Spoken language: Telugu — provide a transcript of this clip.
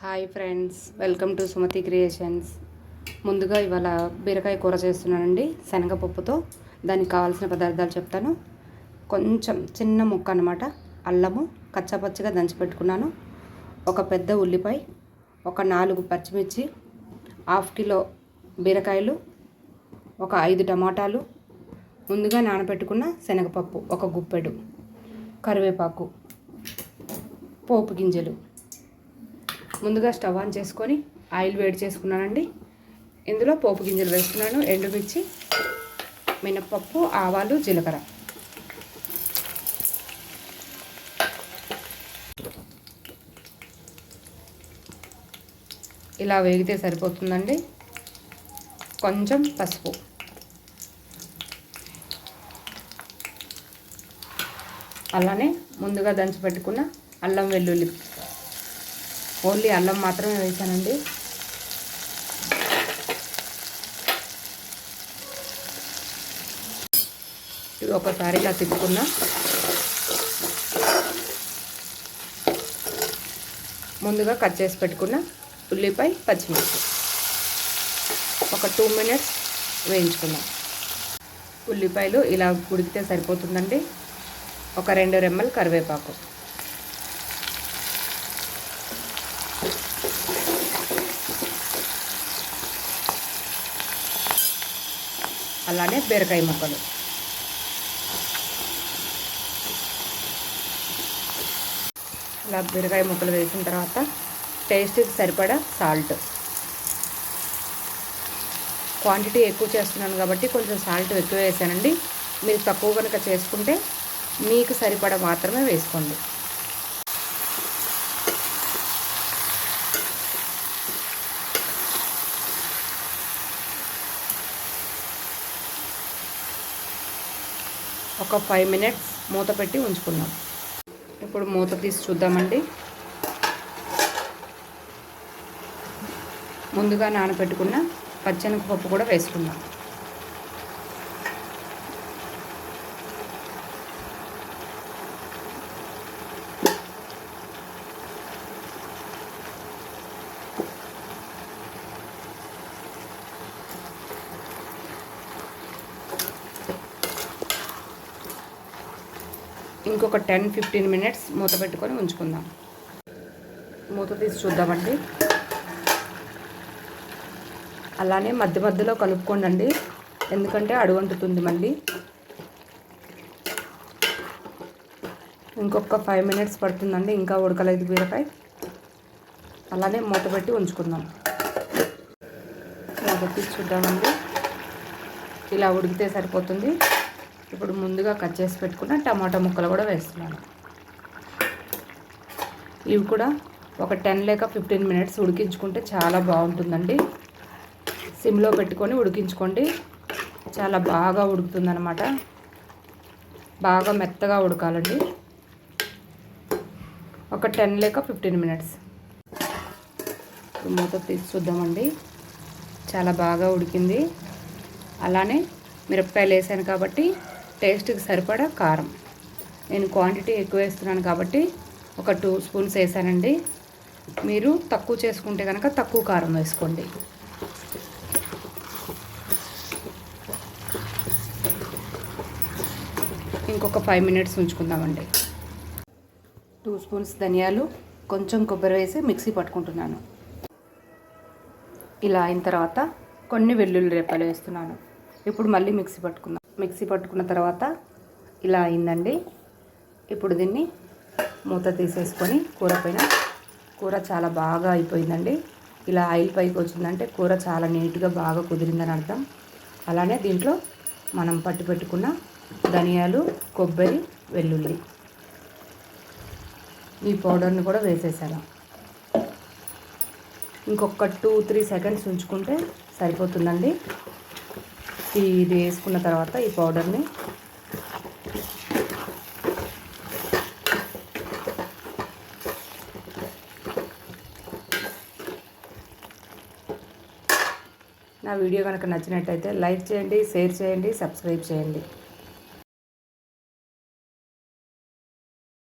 Hi friends, welcome to Sumathi creations. ముందుగా ఇవాళ బీరకాయ కూర చేస్తున్నానండి శనగపప్పుతో. దానికి కావాల్సిన పదార్థాలు చెప్తాను. కొంచెం చిన్న ముక్క అన్నమాట అల్లము కచ్చాపచ్చిగా దంచి పెట్టుకున్నాను. ఒక పెద్ద ఉల్లిపాయ, ఒక 4 పచ్చిమిర్చి, 1/2 కిలో బీరకాయలు, ఒక 5 టమాటాలు, ముందుగా నానబెట్టుకున్న శనగపప్పు ఒక గుప్పెడు, కరివేపాకు, పోపు గింజలు. ముందుగా స్టవ్ ఆన్ చేసుకొని ఆయిల్ వేడి చేసుకున్నానండి. ఇందులో పోపు గింజలు వేస్తున్నాను, ఎండుమిర్చి, మినపప్పు, ఆవాలు, జీలకర్ర. ఇలా వేగితే సరిపోతుందండి. కొంచెం పసుపు, అలానే ముందుగా దంచి పెట్టుకున్న అల్లం వెల్లుల్లి, ఓన్లీ అల్లం మాత్రమే వేసానండి. ఇది ఒకసారి ఇలా తిప్పుకున్నా. ముందుగా కట్ చేసి పెట్టుకున్న ఉల్లిపాయ, పచ్చిమిర్చి ఒక 2 మినిట్స్ వేయించుకుందాం. ఉల్లిపాయలు ఇలా ఉడికితే సరిపోతుందండి. ఒక 2 రెమ్మలు కరివేపాకు, అలానే బీరకాయ ముక్కలు, ఇలా బీరకాయ ముక్కలు వేసిన తర్వాత టేస్ట్కి సరిపడా సాల్ట్. క్వాంటిటీ ఎక్కువ చేస్తున్నాను కాబట్టి కొంచెం సాల్ట్ ఎక్కువ వేసానండి. మీరు తక్కువ కనుక చేసుకుంటే మీకు సరిపడా మాత్రమే వేసుకోండి. ఒక 5 మినిట్స్ మూత పెట్టి ఉంచుకున్నాం. ఇప్పుడు మూత తీసి చూద్దామండి. ముందుగా నానబెట్టుకున్న పచ్చెనగపప్పు కూడా వేసుకున్నాం. ఇంకొక 10-15 మినిట్స్ మూత పెట్టుకొని ఉంచుకుందాం. మూత తీసి చూద్దామండి. అలానే మధ్య మధ్యలో కలుపుకోండి, ఎందుకంటే అడుగంటుతుంది మళ్ళీ. ఇంకొక 5 మినిట్స్ పడుతుందండి, ఇంకా ఉడకలేదు బీరకాయ. అలానే మూత పెట్టి ఉంచుకుందాం. మూత తీసి చూద్దామండి. ఇలా ఉడికితే సరిపోతుంది. ఇప్పుడు ముందుగా కట్ చేసి పెట్టుకున్న టమాటా ముక్కలు కూడా వేస్తున్నాను. ఇవి కూడా ఒక 10 లేక 15 మినిట్స్ ఉడికించుకుంటే చాలా బాగుంటుందండి. సిమ్లో పెట్టుకొని ఉడికించుకోండి, చాలా బాగా ఉడుకుతుందన్నమాట. బాగా మెత్తగా ఉడకాలండి. ఒక 10 లేక 15 మినిట్స్. మూత తీసి చూద్దామండి. చాలా బాగా ఉడికింది. అలానే మిరపకాయలు వేసాను కాబట్టి టేస్ట్కి సరిపడా కారం. నేను క్వాంటిటీ ఎక్కువ వేస్తున్నాను కాబట్టి ఒక 2 స్పూన్స్ వేసానండి. మీరు తక్కువ చేసుకుంటే కనుక తక్కువ కారం వేసుకోండి. ఇంకొక 5 మినిట్స్ ఉంచుకుందామండి. 2 స్పూన్స్ ధనియాలు, కొంచెం కొబ్బరి వేసి మిక్సీ పట్టుకుంటున్నాను. ఇలా అయిన తర్వాత కొన్ని వెల్లుల్లి రెప్పలు వేస్తున్నాను. ఇప్పుడు మళ్ళీ మిక్సీ పట్టుకున్న తర్వాత ఇలా అయిందండి. ఇప్పుడు దీన్ని మూత తీసేసుకొని కూర చాలా బాగా అయిపోయిందండి. ఇలా ఆయిల్ పైకి వచ్చిందంటే కూర చాలా నీట్గా బాగా కుదిరిందని అర్థం. అలానే దీంట్లో మనం పట్టి పెట్టుకున్న ధనియాలు, కొబ్బరి, వెల్లుల్లి ఈ పౌడర్ని కూడా వేసేసాను. ఇంకొక 2-3 సెకండ్స్ ఉంచుకుంటే సరిపోతుందండి. ఇది వేసుకున్న తర్వాత ఈ పౌడర్ని నా వీడియో కనుక నచ్చినట్టయితే లైక్ చేయండి, షేర్ చేయండి, సబ్స్క్రైబ్ చేయండి.